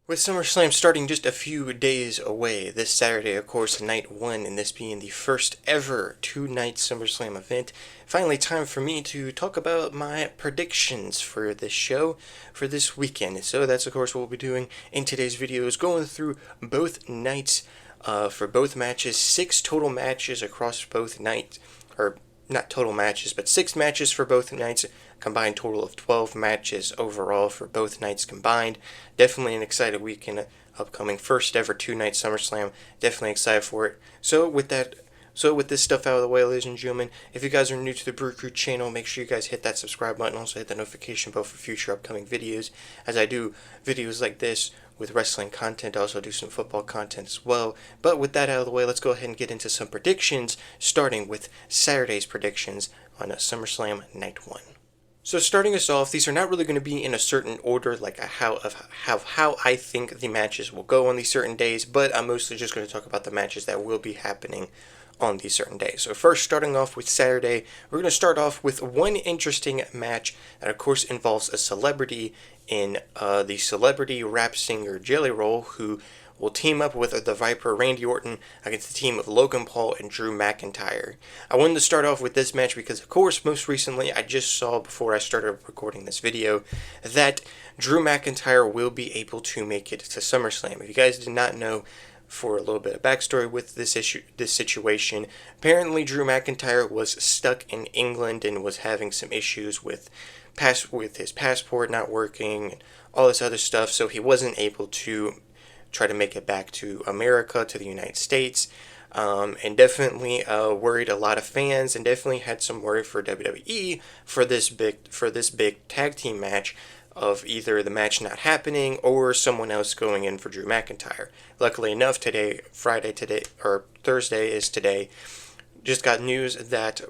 With SummerSlam starting just a few days away, this Saturday, of course, night one, and this being the first ever two-night SummerSlam event, finally time for me to talk about my predictions for this show for this weekend. So that's, of course, what we'll be doing in today's video, is going through both nights for both matches, 6 total matches across both nights, or not total matches, but 6 matches for both nights, combined total of 12 matches overall for both nights combined. Definitely an excited weekend upcoming, first ever two-night SummerSlam. Definitely excited for it. So with this stuff out of the way, ladies and gentlemen, if you guys are new to the BrewCrew channel, make sure you guys hit that subscribe button. Also hit the notification bell for future upcoming videos, as I do videos like this with wrestling content. I also do some football content as well. But with that out of the way, let's go ahead and get into some predictions, starting with Saturday's predictions on SummerSlam Night 1. So starting us off, these are not really going to be in a certain order, like how I think the matches will go on these certain days, but I'm mostly just going to talk about the matches that will be happening on these certain days. So first, starting off with Saturday, we're going to start off with one interesting match that, of course, involves a celebrity in the celebrity rap singer Jelly Roll, who will team up with the Viper Randy Orton against the team of Logan Paul and Drew McIntyre. I wanted to start off with this match because, of course, most recently I just saw before I started recording this video that Drew McIntyre will be able to make it to SummerSlam. If you guys did not know, for a little bit of backstory with this situation, apparently Drew McIntyre was stuck in England and was having some issues with his passport not working and all this other stuff, so he wasn't able to try to make it back to America, to the United States, and definitely worried a lot of fans, and definitely had some worry for WWE for this big tag team match, of either the match not happening or someone else going in for Drew McIntyre. Luckily enough, Thursday is today, just got news that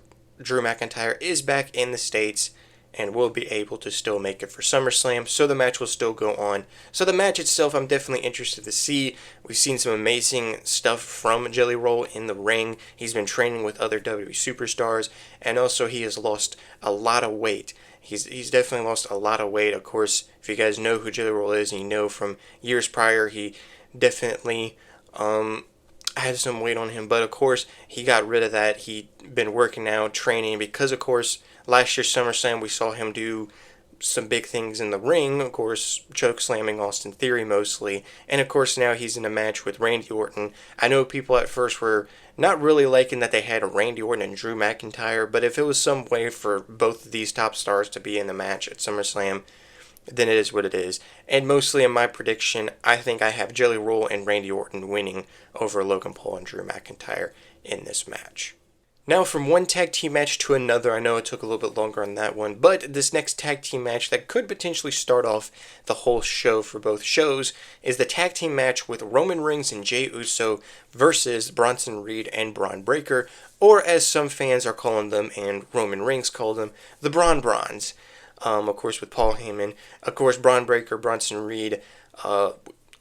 Drew McIntyre is back in the States and will be able to still make it for SummerSlam, so the match will still go on. So the match itself, I'm definitely interested to see. We've seen some amazing stuff from Jelly Roll in the ring. He's been training with other WWE superstars, and also he has lost a lot of weight. He's definitely lost a lot of weight. Of course, if you guys know who Jelly Roll is, and you know from years prior, he definitely had some weight on him. But of course, he got rid of that. He'd been working out, training, because of course, last year's SummerSlam, we saw him do some big things in the ring, of course, choke slamming Austin Theory mostly, and of course now he's in a match with Randy Orton. I know people at first were not really liking that they had Randy Orton and Drew McIntyre, but if it was some way for both of these top stars to be in the match at SummerSlam, then it is what it is. And mostly in my prediction, I think I have Jelly Roll and Randy Orton winning over Logan Paul and Drew McIntyre in this match. Now, from one tag team match to another, I know it took a little bit longer on that one, but this next tag team match that could potentially start off the whole show for both shows is the tag team match with Roman Reigns and Jey Uso versus Bronson Reed and Braun Breaker, or as some fans are calling them and Roman Reigns called them, the Braun Brawns. Of course, with Paul Heyman. Of course, Braun Breaker, Bronson Reed,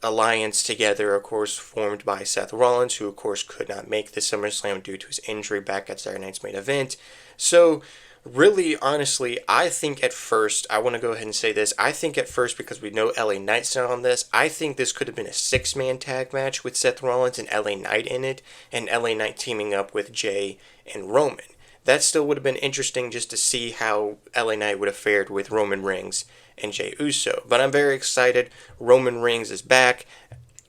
alliance together, of course, formed by Seth Rollins, who of course could not make the SummerSlam due to his injury back at Saturday Night's main event. So really, honestly, I think at first, I want to go ahead and say this, I think at first, because we know LA Knight's not on this, I think this could have been a 6-man tag match with Seth Rollins and LA Knight in it, and LA Knight teaming up with Jey and Roman. That still would have been interesting just to see how LA Knight would have fared with Roman Reigns and Jey Uso. But I'm very excited. Roman Reigns is back.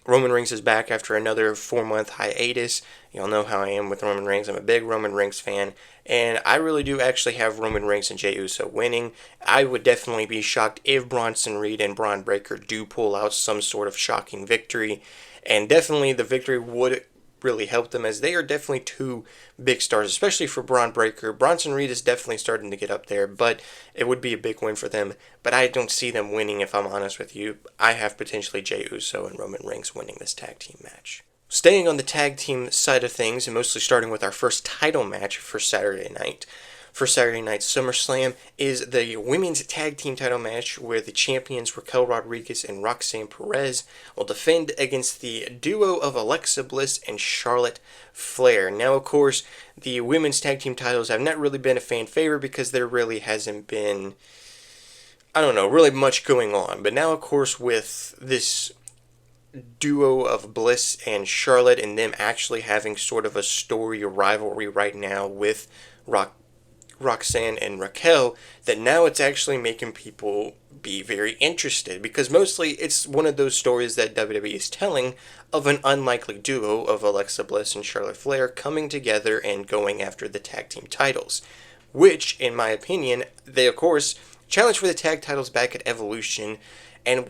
Roman Reigns is back after another 4-month hiatus. Y'all know how I am with Roman Reigns. I'm a big Roman Reigns fan. And I really do actually have Roman Reigns and Jey Uso winning. I would definitely be shocked if Bronson Reed and Braun Breaker do pull out some sort of shocking victory. And definitely the victory would really help them, as they are definitely two big stars, especially for Braun Breaker. Bronson Reed is definitely starting to get up there, but it would be a big win for them. But I don't see them winning, if I'm honest with you. I have potentially Jey Uso and Roman Reigns winning this tag team match. Staying on the tag team side of things, and mostly starting with our first title match for Saturday night, for Saturday night's SummerSlam, is the women's tag team title match where the champions Raquel Rodriguez and Roxanne Perez will defend against the duo of Alexa Bliss and Charlotte Flair. Now, of course, the women's tag team titles have not really been a fan favorite because there really hasn't been, I don't know, really much going on. But now, of course, with this duo of Bliss and Charlotte, and them actually having sort of a story rivalry right now with Roxanne and Raquel, that now it's actually making people be very interested, because mostly it's one of those stories that WWE is telling of an unlikely duo of Alexa Bliss and Charlotte Flair coming together and going after the tag team titles, which, in my opinion, they of course challenged for the tag titles back at Evolution, and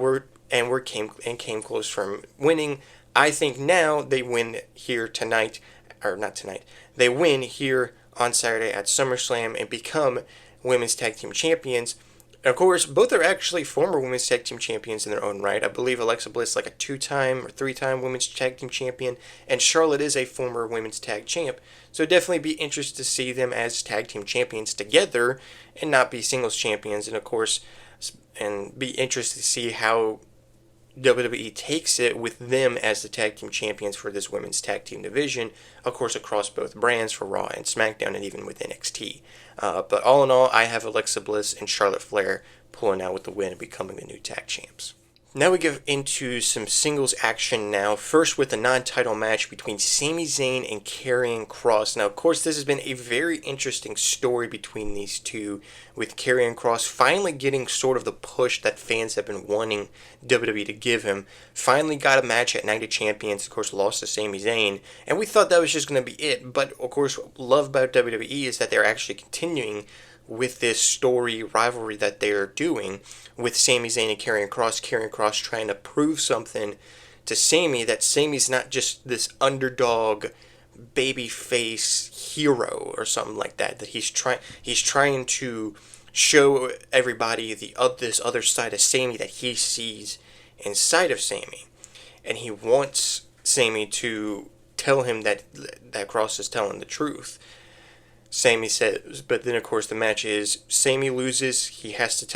came close from winning. I think now they win here tonight, or not tonight. They win here on Saturday at SummerSlam and become women's tag team champions. Of course, both are actually former women's tag team champions in their own right. I believe Alexa Bliss like a 2-time or 3-time women's tag team champion, and Charlotte is a former women's tag champ. So definitely be interested to see them as tag team champions together and not be singles champions. And of course, and be interested to see how WWE takes it with them as the tag team champions for this women's tag team division, of course, across both brands for Raw and SmackDown, and even with NXT. But all in all, I have Alexa Bliss and Charlotte Flair pulling out with the win and becoming the new tag champs. Now we get into some singles action now. First with a non-title match between Sami Zayn and Karrion Kross. Now, of course, this has been a very interesting story between these two, with Karrion Kross finally getting sort of the push that fans have been wanting WWE to give him. Finally got a match at Night of Champions, of course, lost to Sami Zayn, and we thought that was just going to be it. But, of course, what I love about WWE is that they're actually continuing with this story rivalry that they're doing with Sami Zayn and Karrion Kross trying to prove something to Sami, that Sami's not just this underdog babyface hero or something like that, that he's trying to show everybody this other side of Sami that he sees inside of Sami, and he wants Sami to tell him that Kross is telling the truth. Sami says, but then of course the match is Sami loses. He has to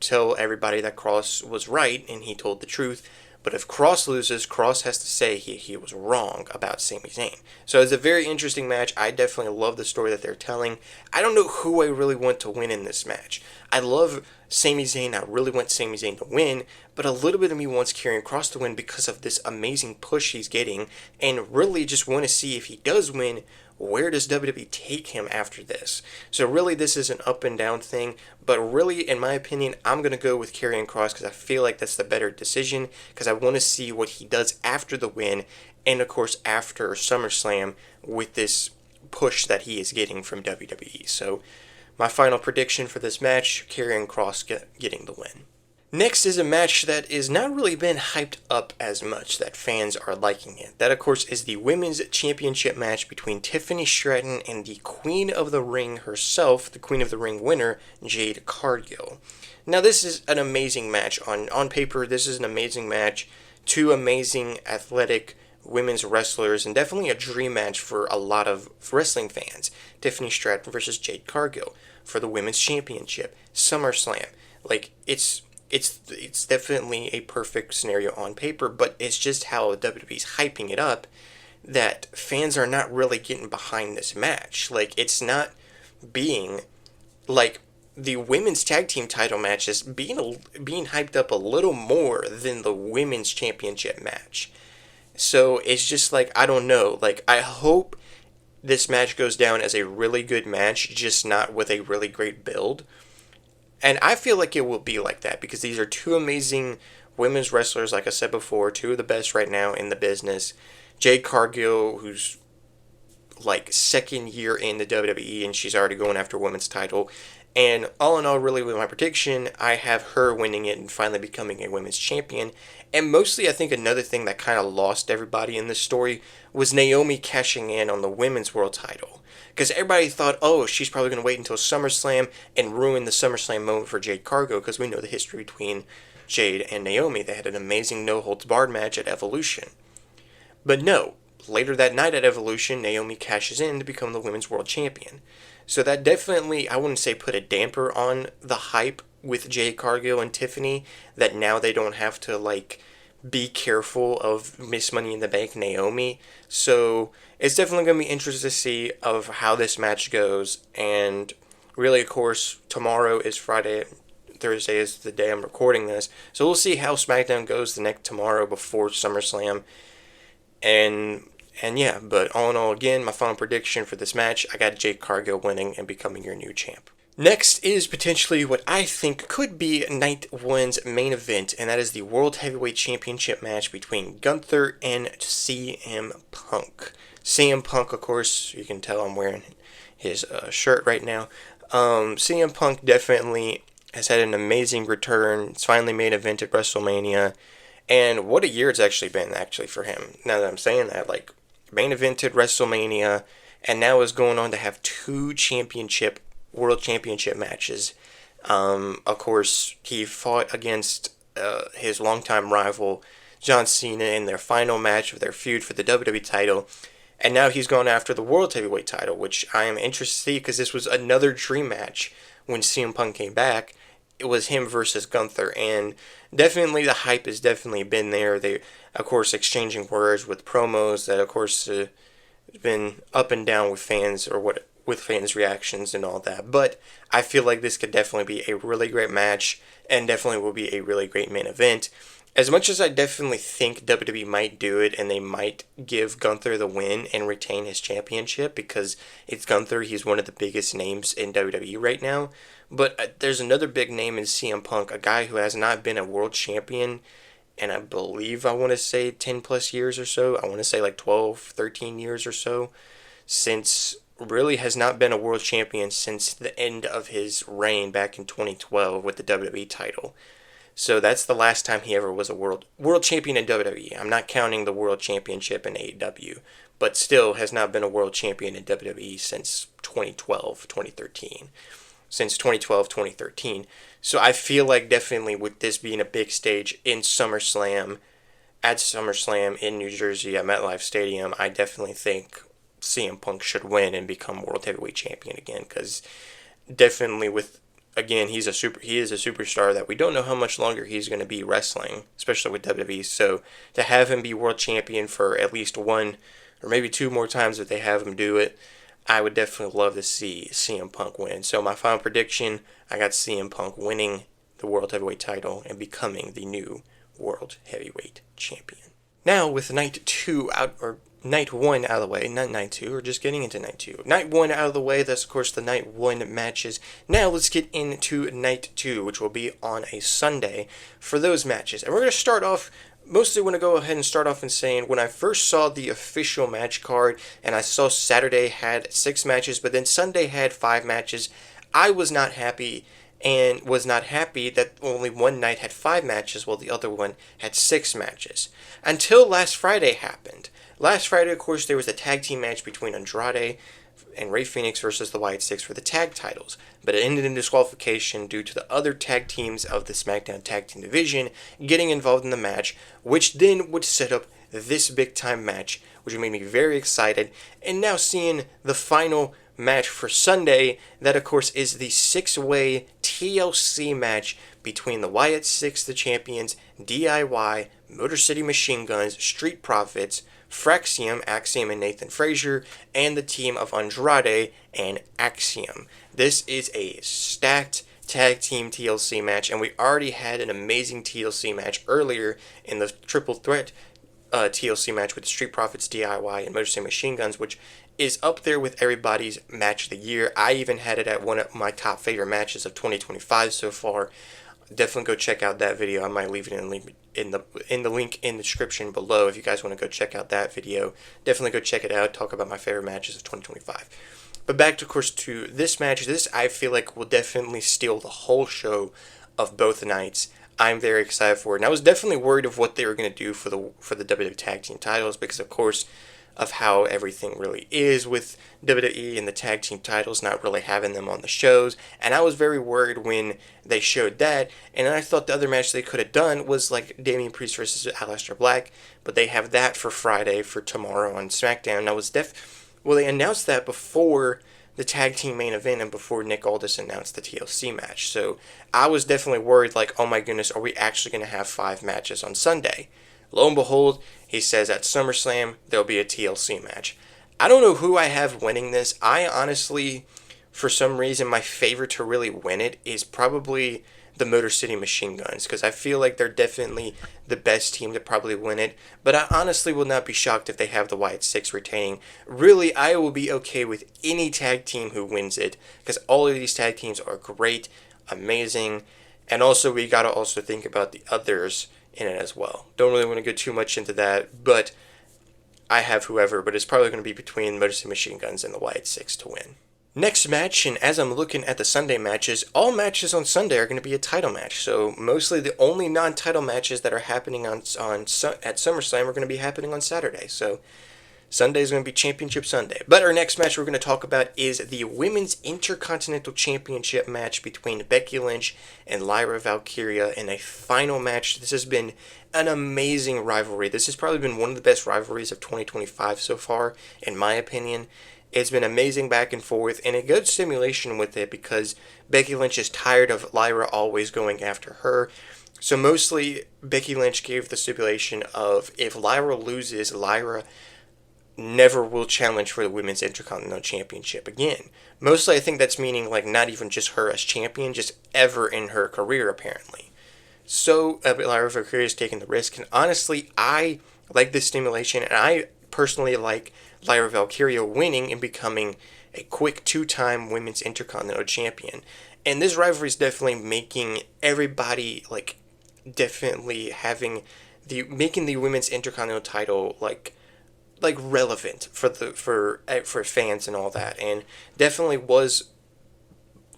tell everybody that Kross was right and he told the truth. But if Kross loses, Kross has to say he was wrong about Sami Zayn. So it's a very interesting match. I definitely love the story that they're telling. I don't know who I really want to win in this match. I love Sami Zayn. I really want Sami Zayn to win, but a little bit of me wants Karrion Kross to win because of this amazing push he's getting, and really just want to see if he does win, where does WWE take him after this? So really this is an up and down thing, but really in my opinion I'm going to go with Karrion Kross because I feel like that's the better decision, because I want to see what he does after the win, and of course after SummerSlam with this push that he is getting from WWE. So my final prediction for this match, Karrion Kross getting the win. Next is a match that is not really been hyped up as much, that fans are liking it. That, of course, is the Women's Championship match between Tiffany Stratton and the Queen of the Ring herself, the Queen of the Ring winner, Jade Cargill. Now, this is an amazing match. On paper, this is an amazing match. Two amazing athletic women's wrestlers, and definitely a dream match for a lot of wrestling fans. Tiffany Stratton versus Jade Cargill for the Women's Championship, SummerSlam. Like, it's definitely a perfect scenario on paper, but it's just how WWE's hyping it up that fans are not really getting behind this match. Like, it's not being, like, the women's tag team title match is being hyped up a little more than the women's championship match. So it's just like, I don't know. Like, I hope this match goes down as a really good match, just not with a really great build. And I feel like it will be like that because these are two amazing women's wrestlers, like I said before, two of the best right now in the business. Jade Cargill, who's like second year in the WWE, and she's already going after a women's title. And all in all, really, with my prediction, I have her winning it and finally becoming a women's champion. And mostly, I think another thing that kind of lost everybody in this story was Naomi cashing in on the women's world title. Because everybody thought, oh, she's probably going to wait until SummerSlam and ruin the SummerSlam moment for Jade Cargill, because we know the history between Jade and Naomi. They had an amazing no-holds-barred match at Evolution. But no, later that night at Evolution, Naomi cashes in to become the women's world champion. So that definitely, I wouldn't say put a damper on the hype with Jade Cargill and Tiffany, that now they don't have to, like, be careful of Miss Money in the Bank Naomi. So it's definitely going to be interesting to see of how this match goes. And really, of course, tomorrow is Friday, Thursday is the day I'm recording this. So we'll see how SmackDown goes tomorrow before SummerSlam. And yeah, but all in all, again, my final prediction for this match, I got Jade Cargill winning and becoming your new champ. Next is potentially what I think could be Night 1's main event, and that is the World Heavyweight Championship match between Gunther and CM Punk. CM Punk, of course, you can tell I'm wearing his shirt right now. CM Punk definitely has had an amazing return. It's finally main event at WrestleMania, and what a year it's actually been for him. Now that I'm saying that, like, main evented WrestleMania, and now is going on to have two World Championship matches. Of course, he fought against his longtime rival, John Cena, in their final match of their feud for the WWE title. And now he's going after the World Heavyweight title, which I am interested to see because this was another dream match when CM Punk came back. It was him versus Gunther, and definitely the hype has definitely been there. They, of course, exchanging words with promos that, of course, been up and down with fans with fans' reactions and all that. But I feel like this could definitely be a really great match and definitely will be a really great main event. As much as I definitely think WWE might do it and they might give Gunther the win and retain his championship because it's Gunther, he's one of the biggest names in WWE right now. But there's another big name in CM Punk, a guy who has not been a world champion and I believe I want to say 10 plus years or so. I want to say like 12, 13 years or so, since really has not been a world champion since the end of his reign back in 2012 with the WWE title. So that's the last time he ever was a world champion in WWE. I'm not counting the world championship in AEW, but still has not been a world champion in WWE since 2012, 2013. Since 2012, 2013. So I feel like definitely with this being a big stage in SummerSlam, at SummerSlam in New Jersey at MetLife Stadium, I definitely think CM Punk should win and become World Heavyweight Champion again, because definitely again, he is a superstar that we don't know how much longer he's going to be wrestling, especially with WWE. So to have him be world champion for at least one or maybe two more times if they have him do it, I would definitely love to see CM Punk win. So my final prediction, I got CM Punk winning the World Heavyweight title and becoming the new World Heavyweight Champion. Now with Night 1 out of the way, not Night 2, we're just getting into Night 2. Night 1 out of the way, that's of course the Night 1 matches. Now let's get into Night 2, which will be on a Sunday for those matches. And we're going to start off, mostly want to go ahead and start off in saying, when I first saw the official match card, and I saw Saturday had 6 matches, but then Sunday had 5 matches, I was not happy, and was not happy that only one night had 5 matches while the other one had 6 matches. Until last Friday happened. Last Friday, of course, there was a tag team match between Andrade and Rey Fenix versus the Wyatt Six for the tag titles, but it ended in disqualification due to the other tag teams of the SmackDown Tag Team Division getting involved in the match, which then would set up this big-time match, which made me very excited. And now seeing the final match for Sunday, that of course is the 6-way TLC match between the Wyatt Six, the champions, DIY, Motor City Machine Guns, Street Profits, Fraxium, Axiom and Nathan Frazier, and the team of Andrade and Axiom. This is a stacked tag team TLC match, and we already had an amazing TLC match earlier in the triple threat TLC match with the Street Profits, DIY, and Motor City Machine Guns, which is up there with everybody's match of the year. I even had it at one of my top favorite matches of 2025 so far. Definitely go check out that video. I might leave it in the link in the description below if you guys want to go check out that video. Definitely go check it out. Talk about my favorite matches of 2025. But back, of course, to this match. This, I feel like, will definitely steal the whole show of both nights. I'm very excited for it. And I was definitely worried of what they were going to do for the WWE Tag Team titles because, of course, of how everything really is with WWE and the tag team titles, not really having them on the shows. And I was very worried when they showed that. And I thought the other match they could have done was like Damian Priest versus Aleister Black. But they have that for Friday, for tomorrow on SmackDown. And I was they announced that before the tag team main event and before Nick Aldis announced the TLC match. So I was definitely worried, like, oh my goodness, are we actually going to have 5 matches on Sunday? Lo and behold, he says at SummerSlam, there'll be a TLC match. I don't know who I have winning this. I honestly, for some reason, my favorite to really win it is probably the Motor City Machine Guns, because I feel like they're definitely the best team to probably win it. But I honestly will not be shocked if they have the Wyatt Six retaining. Really, I will be okay with any tag team who wins it, because all of these tag teams are great, amazing, and also we gotta also think about the others in it as well. Don't really want to go too much into that, but I have whoever, but it's probably going to be between Motor City Machine Guns and the Wyatt Six to win. Next match, and as I'm looking at the Sunday matches, all matches on Sunday are going to be a title match. So mostly the only non-title matches that are happening at SummerSlam are going to be happening on Saturday. So Sunday is going to be Championship Sunday. But our next match we're going to talk about is the Women's Intercontinental Championship match between Becky Lynch and Lyra Valkyria in a final match. This has been an amazing rivalry. This has probably been one of the best rivalries of 2025 so far, in my opinion. It's been amazing back and forth, and a good stimulation with it because Becky Lynch is tired of Lyra always going after her. So mostly, Becky Lynch gave the stipulation of if Lyra loses, Lyra never will challenge for the Women's Intercontinental Championship again. Mostly, I think that's meaning like not even just her as champion, just ever in her career, apparently. So, Lyra Valkyria is taking the risk, and honestly, I like this stimulation, and I personally like Lyra Valkyria winning and becoming a quick two-time Women's Intercontinental Champion. And this rivalry is definitely making everybody, like, definitely making the Women's Intercontinental title, like relevant for fans and all that, and definitely was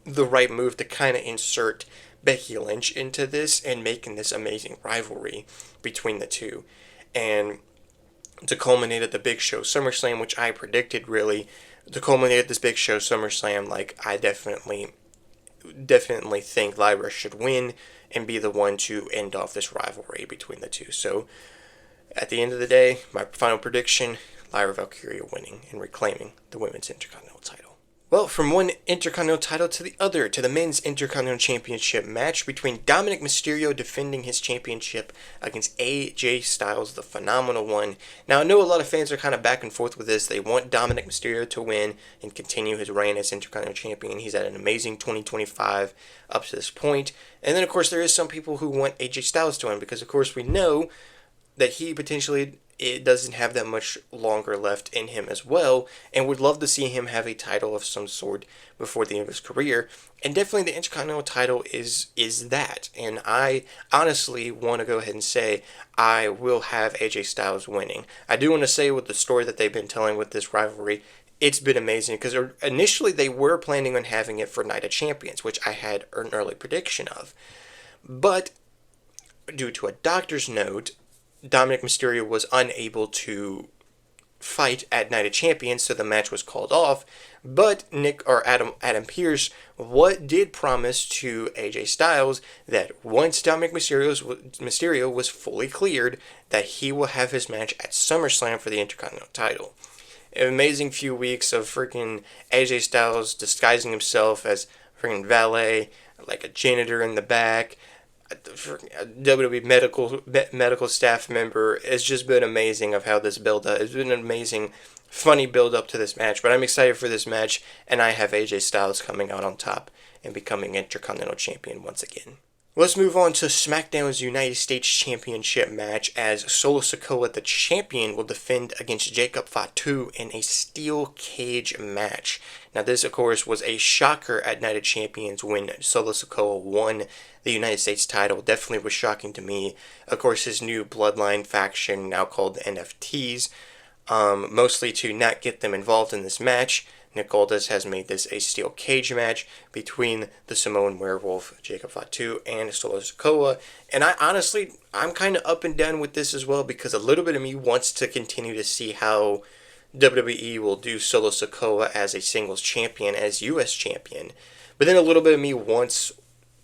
the right move to kind of insert Becky Lynch into this and making this amazing rivalry between the two. And to culminate at the Big Show SummerSlam, which I predicted really, to culminate at this Big Show SummerSlam, like I definitely think Lyra should win and be the one to end off this rivalry between the two. So at the end of the day, my final prediction, Lyra Valkyria winning and reclaiming the Women's Intercontinental title. Well, from one Intercontinental title to the other, to the Men's Intercontinental Championship match between Dominic Mysterio defending his championship against AJ Styles, the Phenomenal One. Now, I know a lot of fans are kind of back and forth with this. They want Dominic Mysterio to win and continue his reign as Intercontinental Champion. He's had an amazing 2025 up to this point. And then, of course, there is some people who want AJ Styles to win because, of course, we know that he potentially doesn't have that much longer left in him as well, and would love to see him have a title of some sort before the end of his career. And definitely the Intercontinental title is that. And I honestly want to go ahead and say I will have AJ Styles winning. I do want to say with the story that they've been telling with this rivalry, it's been amazing because initially they were planning on having it for Night of Champions, which I had an early prediction of. But due to a doctor's note, Dominic Mysterio was unable to fight at Night of Champions, so the match was called off. But Adam Pearce did promise to AJ Styles that once Dominic Mysterio was fully cleared, that he will have his match at SummerSlam for the Intercontinental title. An amazing few weeks of freaking AJ Styles disguising himself as freaking valet, like a janitor in the back, WWE medical staff member. It's just been amazing of how this build up. It's been an amazing, funny build up to this match. But I'm excited for this match, and I have AJ Styles coming out on top and becoming Intercontinental Champion once again. Let's move on to SmackDown's United States Championship match as Solo Sikoa, the champion, will defend against Jacob Fatu in a steel cage match. Now this, of course, was a shocker at Night of Champions when Solo Sikoa won the United States title. Definitely was shocking to me. Of course, his new Bloodline faction, now called the NFTs, mostly to not get them involved in this match. Nick Aldis has made this a steel cage match between the Samoan Werewolf, Jacob Fatu, and Solo Sikoa. And I'm kind of up and down with this as well because a little bit of me wants to continue to see how WWE will do Solo Sikoa as a singles champion, as U.S. champion. But then a little bit of me wants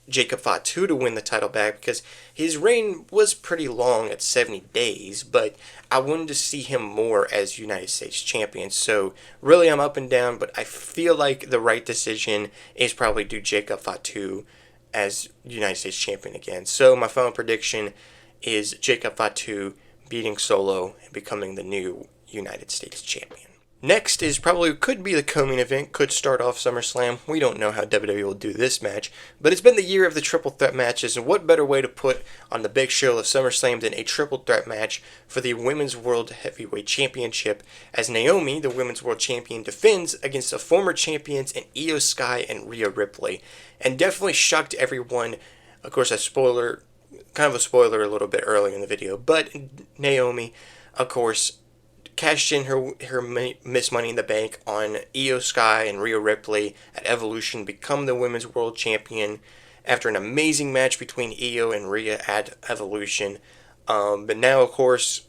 Jacob Fatu to win the title back because his reign was pretty long at 70 days, but I wanted to see him more as United States champion. So really I'm up and down, but I feel like the right decision is probably do Jacob Fatu as United States champion again. So my final prediction is Jacob Fatu beating Solo and becoming the new United States champion. Next is could be the co-main event, could start off SummerSlam. We don't know how WWE will do this match, but it's been the year of the triple threat matches, and what better way to put on the big show of SummerSlam than a triple threat match for the Women's World Heavyweight Championship, as Naomi, the Women's World Champion, defends against the former champions in Io Sky and Rhea Ripley, and definitely shocked everyone. Of course, kind of a spoiler a little bit early in the video, but Naomi, of course, cashed in her Miss Money in the Bank on Io Sky and Rhea Ripley at Evolution, become the Women's World Champion after an amazing match between Io and Rhea at Evolution. But now, of course,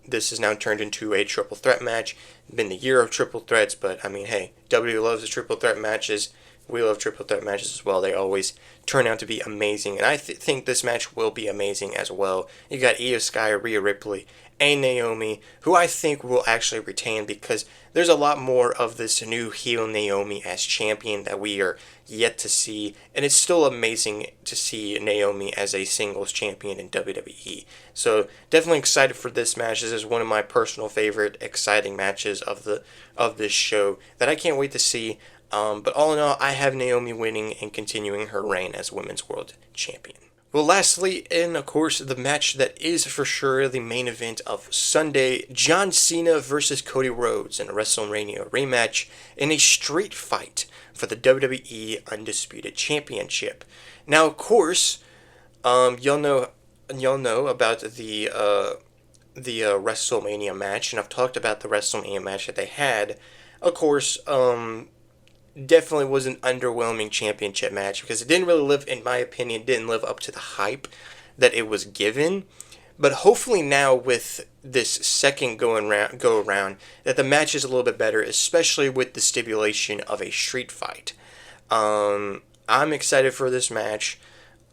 this is now turned into a triple threat match. It's been the year of triple threats, but I mean, hey, WWE loves the triple threat matches. We love triple threat matches as well. They always turn out to be amazing, and I think this match will be amazing as well. You got Io Sky, Rhea Ripley, and Naomi, who I think will actually retain, because there's a lot more of this new heel Naomi as champion that we are yet to see, and it's still amazing to see Naomi as a singles champion in WWE. So definitely excited for this match. This is one of my personal favorite exciting matches of this show that I can't wait to see. But all in all, I have Naomi winning and continuing her reign as Women's World Champion. Well, lastly, and of course, the match that is for sure the main event of Sunday, John Cena versus Cody Rhodes in a WrestleMania rematch in a street fight for the WWE Undisputed Championship. Now, of course, y'all know about the WrestleMania match, and I've talked about the WrestleMania match that they had. Of course, definitely was an underwhelming championship match, because it didn't really live, in my opinion, didn't live up to the hype that it was given. But hopefully now with this second go around that the match is a little bit better, especially with the stipulation of a street fight. I'm excited for this match.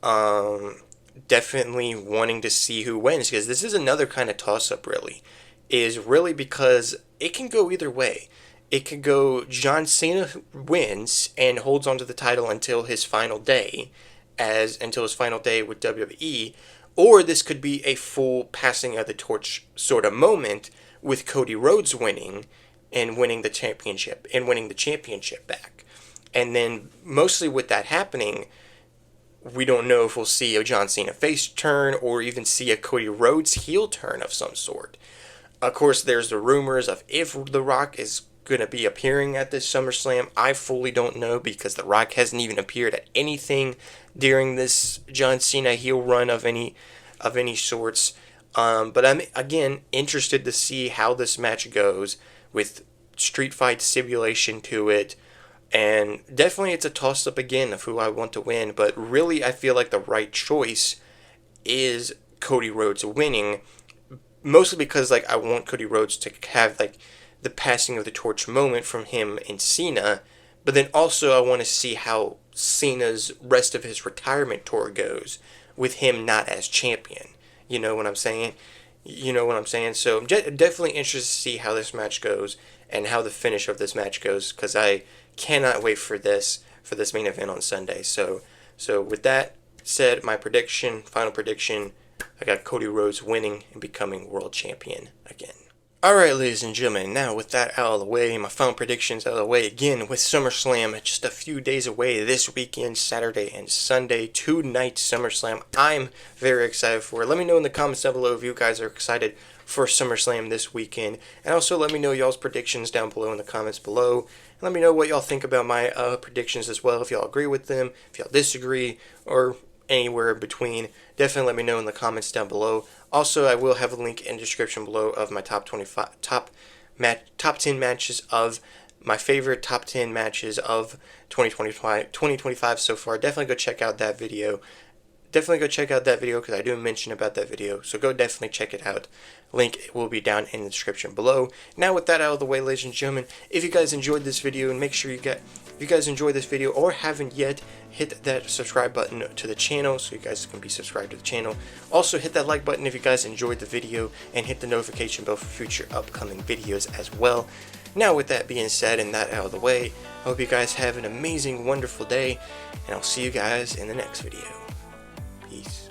Definitely wanting to see who wins, because this is another kind of toss-up, really because it can go either way. It could go John Cena wins and holds onto the title until his final day with WWE, or this could be a full passing of the torch sort of moment with Cody Rhodes winning the championship back. And then mostly with that happening, we don't know if we'll see a John Cena face turn or even see a Cody Rhodes heel turn of some sort. Of course, there's the rumors of if The Rock is going to be appearing at this SummerSlam. I fully don't know, because The Rock hasn't even appeared at anything during this John Cena heel run of any sorts. But I'm again interested to see how this match goes with street fight stipulation to it. And definitely it's a toss-up again of who I want to win, but really I feel like the right choice is Cody Rhodes winning, mostly because I want Cody Rhodes to have the passing of the torch moment from him and Cena, but then also I want to see how Cena's rest of his retirement tour goes with him not as champion. You know what I'm saying? So I'm definitely interested to see how this match goes and how the finish of this match goes, because I cannot wait for this main event on Sunday. So with that said, my final prediction, I got Cody Rhodes winning and becoming world champion again. Alright, ladies and gentlemen, now with that out of the way, my final predictions out of the way, again, with SummerSlam just a few days away this weekend, Saturday and Sunday, 2-night SummerSlam. I'm very excited for it. Let me know in the comments down below if you guys are excited for SummerSlam this weekend, and also let me know y'all's predictions down below in the comments below, and let me know what y'all think about my predictions as well, if y'all agree with them, if y'all disagree, or anywhere in between. Definitely let me know in the comments down below. Also, I will have a link in the description below of my top 10 matches of my favorite top 10 matches of 2025 so far. Definitely go check out that video. Because I do mention about that video. So go definitely check it out. Link will be down in the description below. Now with that out of the way, ladies and gentlemen, if you guys enjoyed this video, and make sure if you guys enjoyed this video or haven't yet, hit that subscribe button to the channel so you guys can be subscribed to the channel. Also hit that like button if you guys enjoyed the video, and hit the notification bell for future upcoming videos as well. Now with that being said and that out of the way, I hope you guys have an amazing, wonderful day, and I'll see you guys in the next video. Peace.